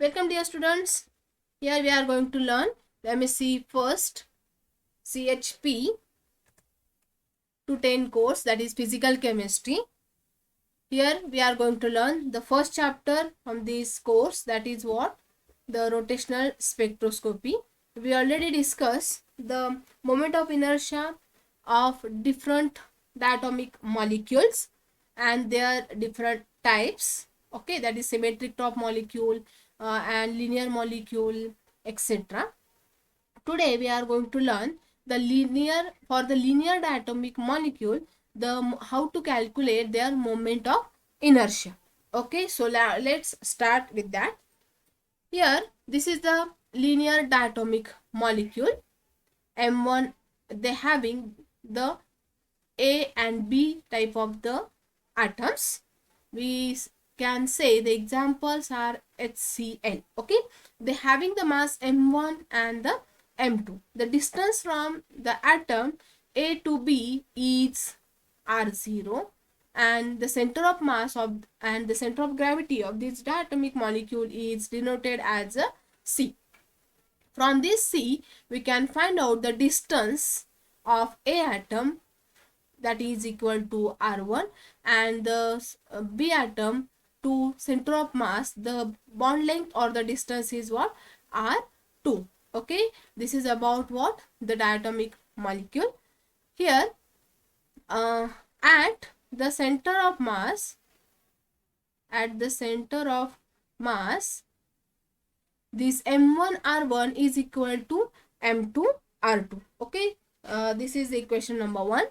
Welcome dear students. Here we are going to learn, let me see first, CHP 210 course, that is physical chemistry. Here we are going to learn the first chapter from this course, that is what? The rotational spectroscopy. We already discussed the moment of inertia of different diatomic molecules and their different types. Okay, that is symmetric top molecule and linear molecule, etc. Today we are going to learn the linear diatomic molecule, how to calculate their moment of inertia. Okay, so let's start with that. Here, this is the linear diatomic molecule M1. They having the A and B type of the atoms. We can say the examples are HCl. Okay, they having the mass M1 and the M2. The distance from the atom A to B is R0, and the center of mass of and the center of gravity of this diatomic molecule is denoted as a C. From this C, we can find out the distance of A atom, that is equal to R1, and the B atom to center of mass, the bond length or the distance is what? R2. Okay, this is about what? The diatomic molecule. Here, at the center of mass, this M1R1 is equal to M2R2. Okay, this is equation number 1.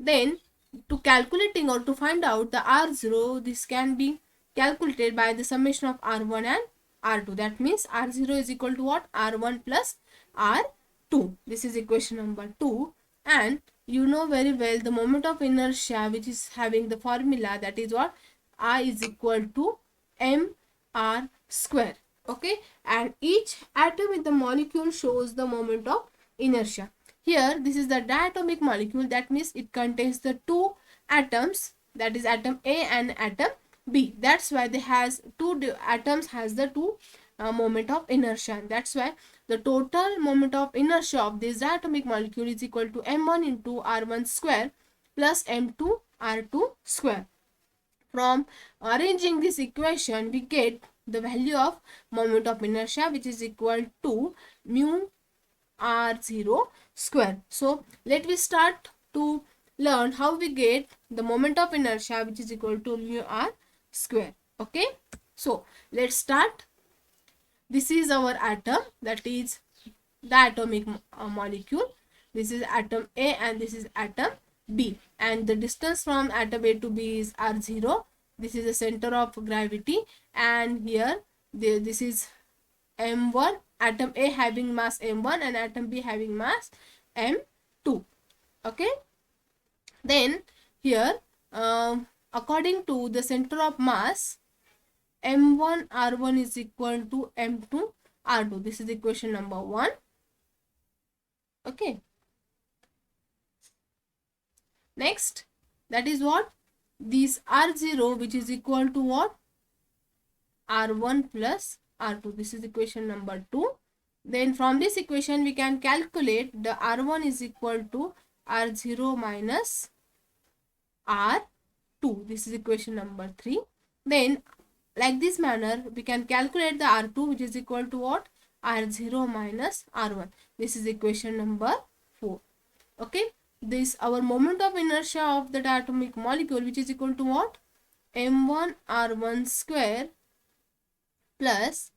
Then to calculating or to find out the R0, this can be calculated by the summation of R1 and R2. That means R0 is equal to what? R1 plus R2. This is equation number 2. And you know very well the moment of inertia, which is having the formula, that is what? I is equal to mr square. Okay, and each atom in the molecule shows the moment of inertia. Here, this is the diatomic molecule, that means it contains the two atoms, that is atom A and atom B. That's why they has atoms has the two moment of inertia. That's why the total moment of inertia of this diatomic molecule is equal to m1 into r1 square plus m2 r2 square. From arranging this equation, we get the value of moment of inertia, which is equal to mu r0 square. So let me start to learn how we get the moment of inertia, which is equal to mu r square. Okay, so let's start. This is our atom, that is the atomic molecule. This is atom A and this is atom B, and the distance from atom A to B is R0. This is the center of gravity, and here this is M1, atom A having mass M1 and atom B having mass M2. Okay, then here according to the center of mass, M1 R1 is equal to M2 R2. This is equation number 1. Okay, next, that is what? This R0, which is equal to what? R1 plus R2. This is equation number 2. Then from this equation we can calculate the R1 is equal to R0 minus R2. This is equation number 3. Then like this manner we can calculate the R2, which is equal to what? R0 minus R1. This is equation number 4. Okay, this our moment of inertia of the diatomic molecule, which is equal to what? M1 R1 square plus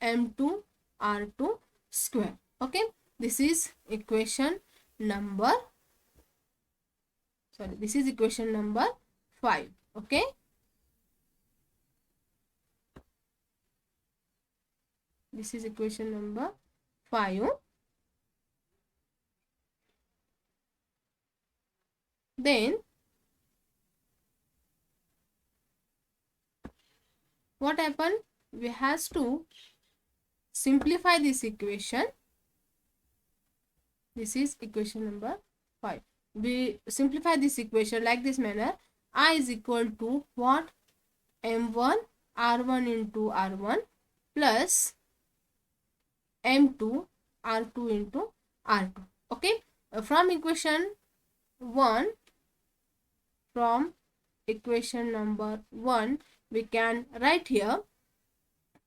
M2 R2 square. Okay, this is equation number, this is equation number 5. Okay, this is equation number 5. Then what happened? We has to simplify this equation. This is equation number 5. We simplify this equation like this manner. I is equal to what? M1 R1 into R1 plus m2 r2 into r2. Okay, from equation 1, from equation number 1, we can write here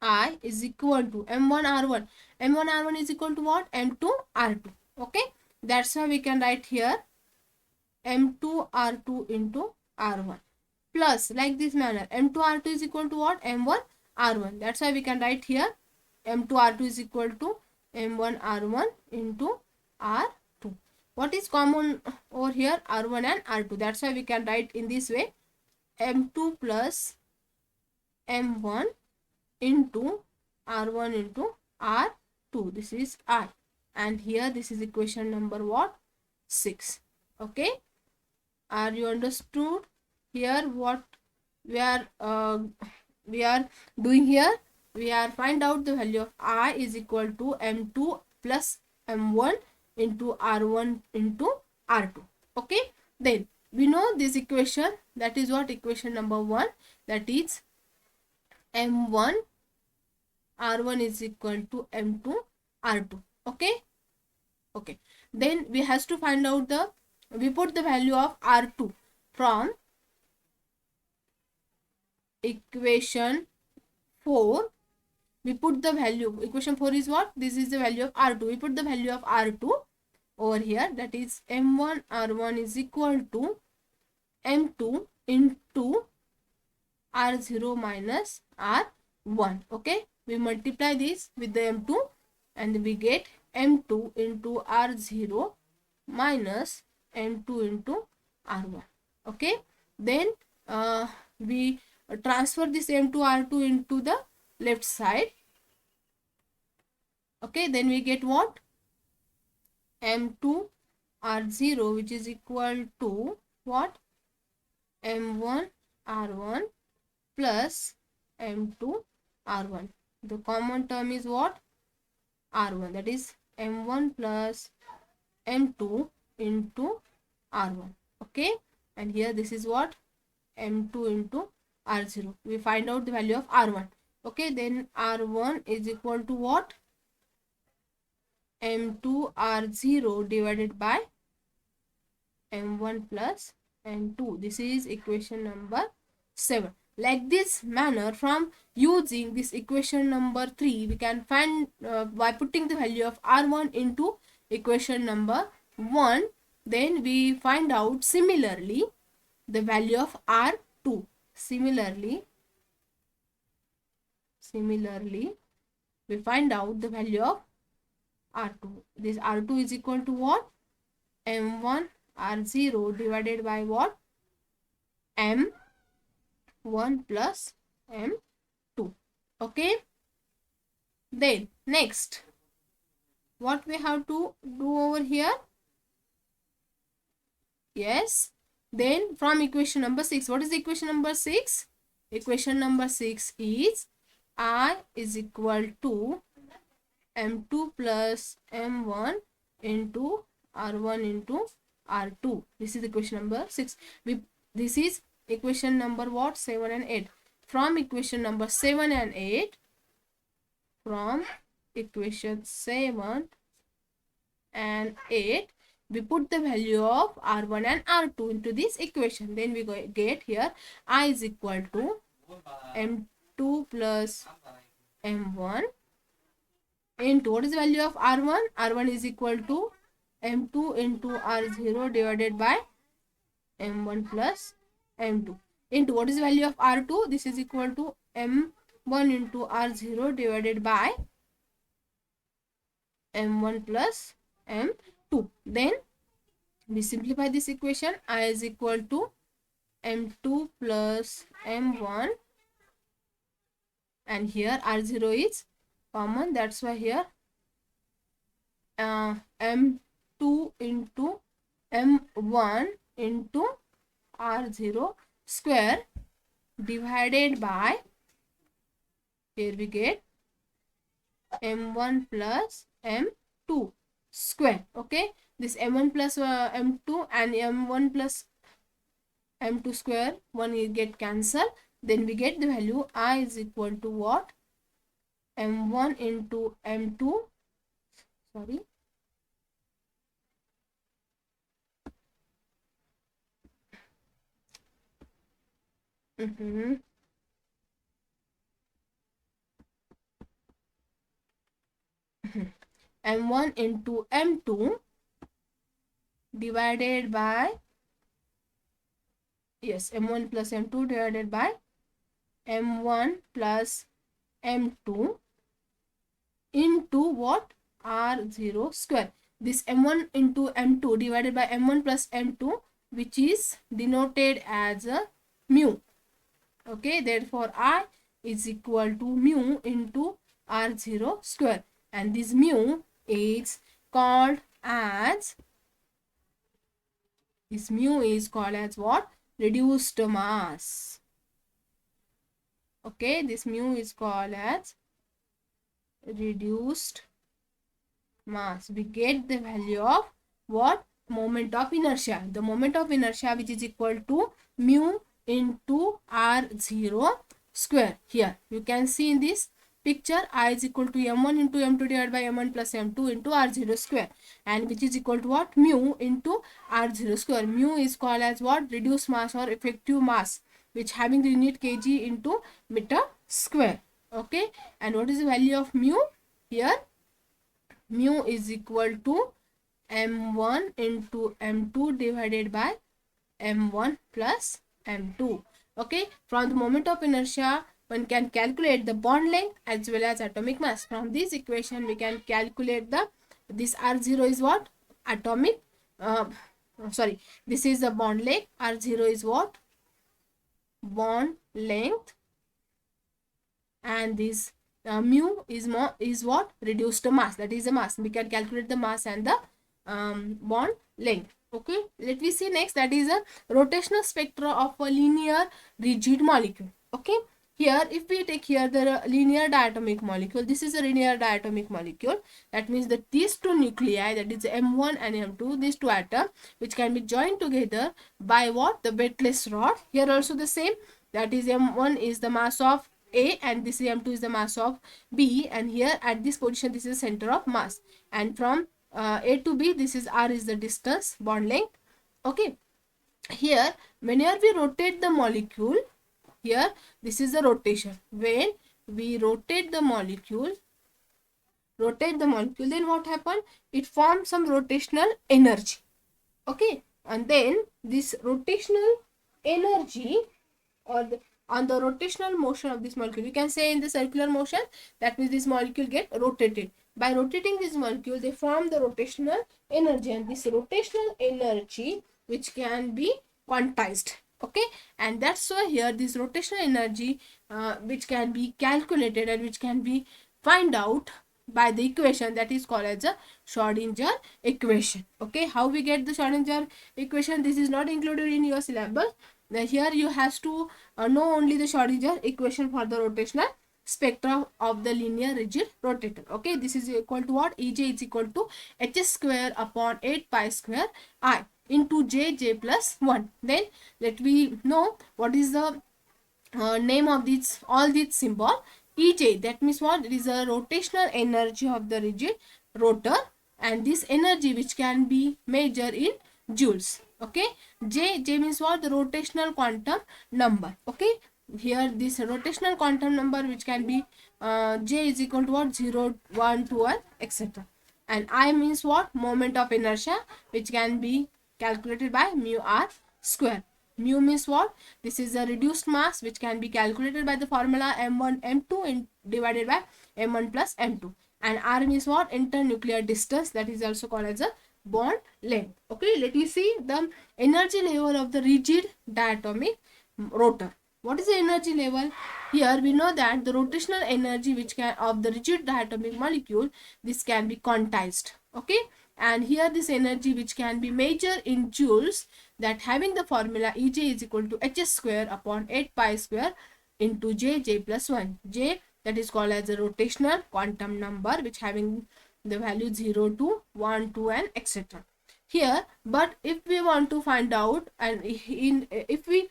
I is equal to m1 r1. m1 r1 is equal to what? m2 r2. Okay, that's why we can write here m2 r2 into r1 plus, like this manner, m2 r2 is equal to what? m1 r1. That's why we can write here m2 r2 is equal to m1 r1 into r2. What is common over here? r1 and r2. That's why we can write in this way, m2 plus m1 into r1 into r2. This is I, and here this is equation number what? 6. Okay, are you understood here what we are doing here? We are find out the value of I is equal to m2 plus m1 into r1 into r2. Okay, then we know this equation, that is what? Equation number 1, that is m1 r1 is equal to m2 r2. Okay, okay, then we has to find out the, we put the value of r2 from equation 4. We put the value, equation 4 is what? This is the value of r2. We put the value of r2 over here, that is m1 r1 is equal to m2 into r0 minus r1. Okay, we multiply this with the m2 and we get m2 into r0 minus m2 into r1. Okay, then we transfer this m2 r2 into the left side. Okay, then we get what? m2 r0, which is equal to what? m1 r1 plus m2 r1. The common term is what? r1, that is m1 plus m2 into r1. Okay, and here this is what? m2 into r0. We find out the value of r1. Okay, then r1 is equal to what? m2 r0 divided by m1 plus m2. This is equation number 7. Like this manner, from using this equation number 3, we can find by putting the value of r1 into equation number 1. Then we find out similarly the value of r2. Similarly, we find out the value of r2. This r2 is equal to what? m1 r0 divided by what? m1 plus m2. Okay, then next, what we have to do over here? Yes, then from equation number 6, what is equation number 6? Equation number 6 is I is equal to m2 plus m1 into r1 into r2. This is equation number 6. This is equation number what? 7 and 8. From equation number 7 and 8, from equation 7 and 8, we put the value of r1 and r2 into this equation. Then we get here I is equal to m2 plus m1 into, what is the value of r1? r1 is equal to m2 into r0 divided by m1 plus m2 into, what is the value of r2? This is equal to m1 into r0 divided by m1 plus m2. Then we simplify this equation. I is equal to m2 plus m1, and here r0 is common, that's why here m2 into m1 into r0 square divided by, here we get m1 plus m2 square. Okay, this m1 plus m2 and m1 plus m2 square, one will get cancelled. Then we get the value I is equal to what? m1 into m2, sorry, m1 into m2 divided by, yes, m1 plus m2 divided by m1 plus m2 into what? R0 square. This m1 into m2 divided by m1 plus m2, which is denoted as a mu. Okay, therefore I is equal to mu into R0 square, and this mu is called as, this mu is called as what? Reduced mass. Okay, this mu is called as reduced mass. We get the value of what? Moment of inertia. The moment of inertia, which is equal to mu into R0 square. Here you can see in this picture, I is equal to m1 into m2 divided by m1 plus m2 into R0 square, and which is equal to what? Mu into R0 square. Mu is called as what? Reduced mass or effective mass, which having the unit kg into meter square. Okay, and what is the value of mu here? Mu is equal to m1 into m2 divided by m1 plus m2. Okay, from the moment of inertia, one can calculate the bond length as well as atomic mass. From this equation, we can calculate the, this R0 is what? Atomic, sorry, this is the bond length. R0 is what? Bond length, and this mu is what? Reduced mass, that is the mass. We can calculate the mass and the bond length. Okay, let me see next, that is a rotational spectra of a linear rigid molecule. Okay, here if we take here the linear diatomic molecule, this is a linear diatomic molecule. That means that these two nuclei, that is m1 and m2, these two atoms, which can be joined together by what? The weightless rod. Here also the same, that is m1 is the mass of A and this m2 is the mass of B, and here at this position this is the center of mass, and from A to B, this is R is the distance, bond length. Okay, here whenever we rotate the molecule, here this is the rotation. When we rotate the molecule, then what happened? It forms some rotational energy. Okay, and then this rotational energy, or on the rotational motion of this molecule, you can say in the circular motion, that means this molecule get rotated. By rotating this molecule, they form the rotational energy, and this rotational energy which can be quantized. Okay, and that's why here this rotational energy which can be calculated and which can be find out by the equation that is called as a Schrodinger equation. Okay, how we get the Schrodinger equation? This is not included in your syllabus. Now here you have to know only the Schrodinger equation for the rotational spectra of the linear rigid rotator. Okay, this is equal to what? Ej is equal to h square upon 8 pi square I into j plus 1. Then let me know what is the name of these, all these symbol. Ej, that means what? It is a rotational energy of the rigid rotor, and this energy which can be measured in joules. Okay, j means what? The rotational quantum number. Okay, here this rotational quantum number which can be j is equal to what? 0, 1, 2, etc. And I means what? Moment of inertia, which can be calculated by mu r square. Mu means what? This is a reduced mass which can be calculated by the formula m1 m2 divided by m1 plus m2, and r means what? Internuclear distance, that is also called as a bond length. Okay, let me see the energy level of the rigid diatomic rotor. What is the energy level? Here we know that the rotational energy which can of the rigid diatomic molecule, this can be quantized. Okay, and here this energy which can be measured in joules, that having the formula Ej is equal to h square upon 8 pi square into j plus 1. J, that is called as a rotational quantum number which having the value 0, 2, 1, 2 and etc. Here, but if we want to find out, and if we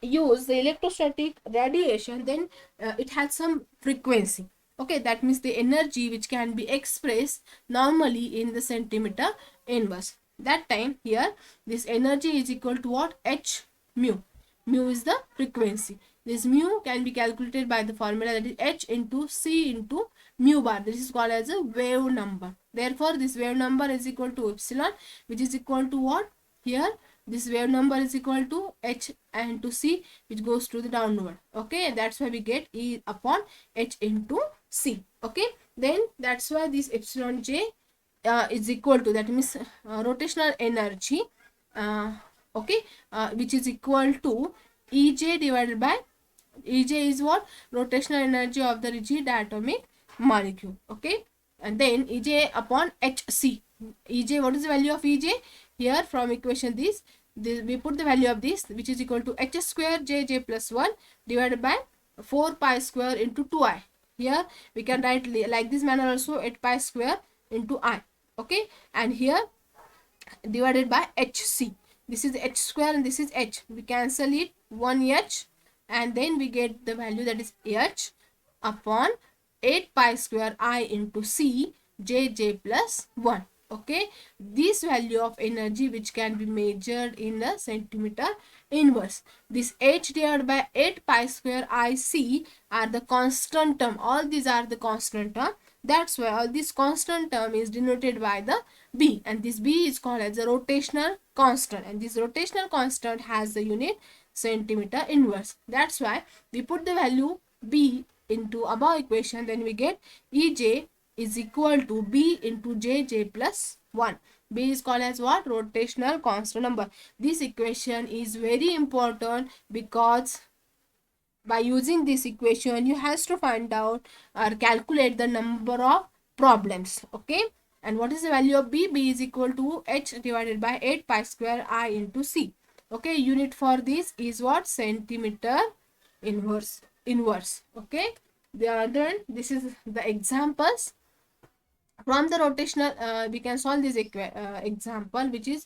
use the electrostatic radiation, then it has some frequency. Okay, that means the energy which can be expressed normally in the centimeter inverse. That time here this energy is equal to what? H mu. Mu is the frequency. This mu can be calculated by the formula, that is H into C into mu bar. This is called as a wave number. Therefore, this wave number is equal to epsilon, which is equal to what? Here, this wave number is equal to H and to C, which goes to the downward. Okay, that's why we get E upon H into C. Okay, then that's why this epsilon J is equal to, that means rotational energy, okay, which is equal to Ej divided by, Ej is what? Rotational energy of the rigid diatomic molecule. Okay, and then Ej upon Hc. Ej, what is the value of Ej? Here from equation this we put the value of this, which is equal to H square Jj plus 1 divided by 4 pi square into 2i. Here we can write like this manner also, 8 pi square into I. Okay, and here divided by Hc. This is H square and this is H. We cancel it, 1 H, and then we get the value, that is H upon 8 pi square I into C Jj plus 1. Okay, this value of energy which can be measured in the centimeter inverse. This H divided by 8 pi square IC are the constant term. All these are the constant term. That's why all this constant term is denoted by the B, and this B is called as a rotational constant, and this rotational constant has the unit centimeter inverse. That's why we put the value B into above equation, then we get Ej is equal to B into Jj plus 1. B is called as what? Rotational constant number. This equation is very important because by using this equation you has to find out or calculate the number of problems. Okay, and what is the value of B? B is equal to H divided by 8 pi square I into C. Okay, unit for this is what? Centimeter inverse. Okay, then this is the examples. From the rotational we can solve this example, which is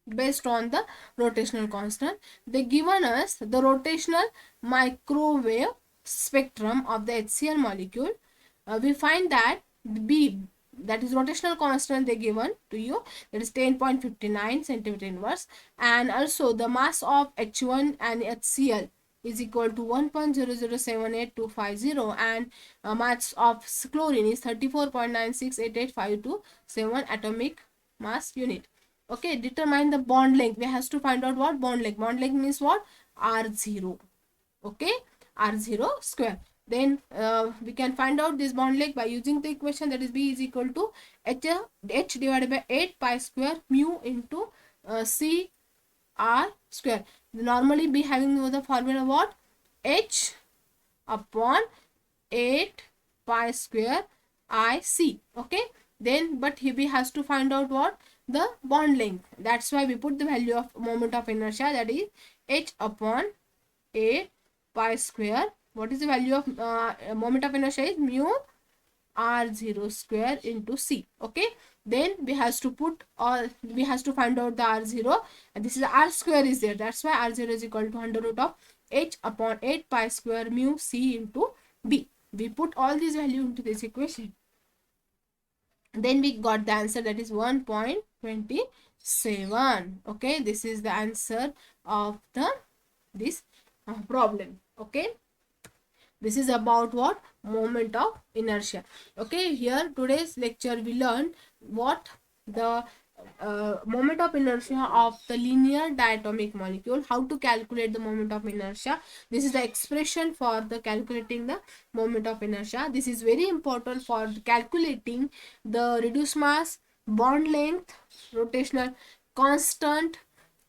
based on the rotational constant. They given us the rotational microwave spectrum of the HCl molecule. We find that B, that is rotational constant, they given to you, that is 10.59 centimeter inverse, and also the mass of H1 and HCl is equal to 1.0078250, and mass of chlorine is 34.968852 atomic mass unit. Okay, determine the bond length. We have to find out what? Bond length. Bond length means what? R0. Okay, R0 square. Then we can find out this bond length by using the equation, that is B is equal to H divided by 8 pi square mu into C R square. Normally be having the formula what? H upon 8 pi square IC. Okay, then but he has to find out what? The bond length. That's why we put the value of moment of inertia, that is H upon 8 pi square. What is the value of moment of inertia? Is mu R0 square into C. Okay, then we has to put all, we has to find out the R0, and this is R square is there. That's why R0 is equal to under root of H upon 8 pi square mu C into B. We put all these value into this equation. Then we got the answer, that is 1.27. Okay, this is the answer of the this problem. Okay, this is about what? Moment of inertia. Okay, here today's lecture we learned what the moment of inertia of the linear diatomic molecule, how to calculate the moment of inertia. This is the expression for the calculating the moment of inertia. This is very important for calculating the reduced mass, bond length, rotational constant,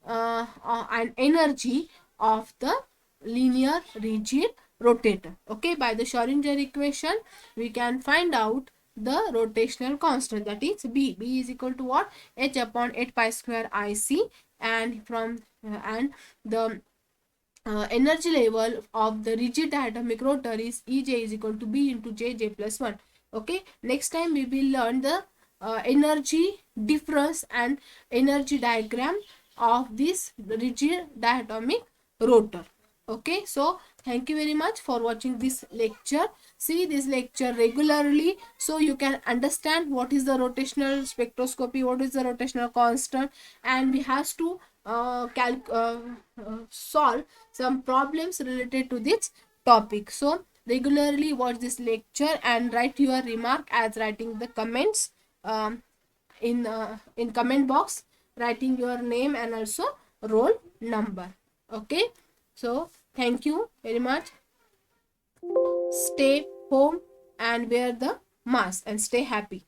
and energy of the linear rigid rotator. Okay, by the Schrödinger equation we can find out the rotational constant, that is B. B is equal to what? H upon 8 pi square IC, and from and the energy level of the rigid diatomic rotor is Ej is equal to B into Jj plus 1. Okay, next time we will learn the energy difference and energy diagram of this rigid diatomic rotor. Okay, so Thank you very much for watching this lecture. See this lecture regularly so you can understand what is the rotational spectroscopy, what is the rotational constant, and we have to solve some problems related to this topic. So regularly watch this lecture and write your remark as writing the comments in comment box, writing your name and also roll number. Okay, so thank you very much. Stay home and wear the mask and stay happy.